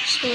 So,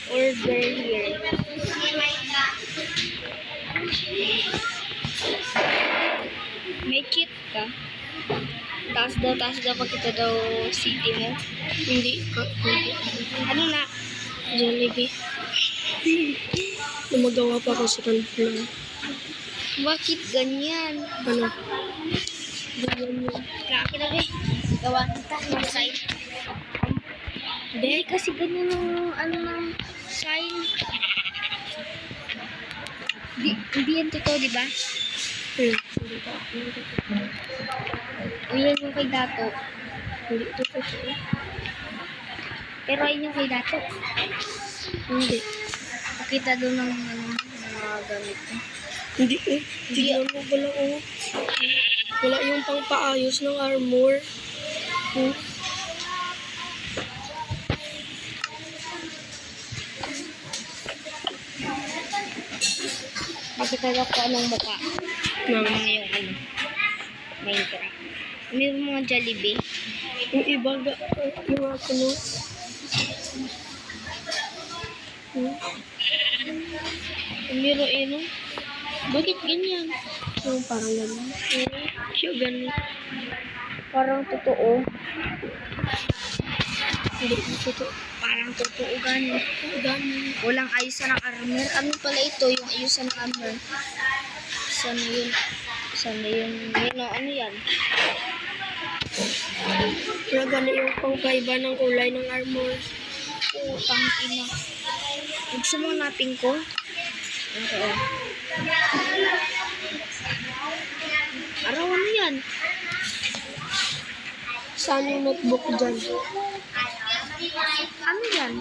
Order here. May cheat ka? Taas daw pagkita daw city mo. Hindi. Ano na? Jollibee. Lumagawa pa ako sa floor. Bakit ganyan? Ano? Ganyan yun. Akin na gawa kita ng sign. Hindi kasi ganyan ng sign. Hindi yan totoo, di ba? O yan yung kay Dato. Hindi ito totoo. Pero ayun yung kay Dato. Hindi. Pakita doon ng mga gamit mo. Hindi eh. Tignan mo wala oh. Wala yung pangpaayos ng armor. Pakita daw ko anong mukha. Yung Minecraft. Ano yung mga Jollibee? Yung iba, yung ako no. Meron no? Bakit ganyan? Yung parang gano'n. Siya gano'n. Parang totoo. Hindi totoo. Parang totoo ganyan. Gano'n. Walang ayusan ng armor. Ano pala ito? Yung ayusan ng armor. Sana yun? Ano yan? Kaya gano'n yung pangkaiba ng kulay ng armor. Utang ina. Gusto mo hanapin ko? Oo. Araw ano yan? Saan yung notebook dyan? Ano yan?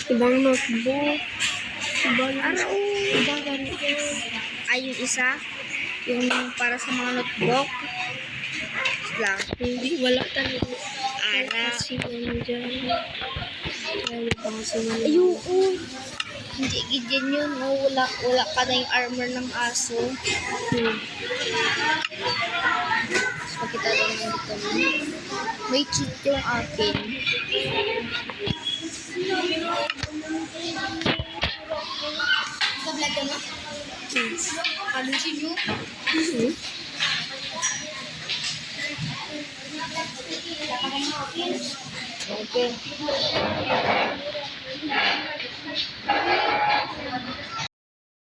Ibang notebook. Iba yun. Araw. Iba ganito. Ay, yung isa. Yung para sa mga notebook. Lang. Hindi, wala talaga. Ara. Kasi ano dyan. Wala pa kasi wala. Ayun. Hindi ganyan yun. Oh, wala ka na yung armor ng aso. Mas makita lang dito. May cheat yung akin. Kablag ka na? Kalusin nyo? Okay.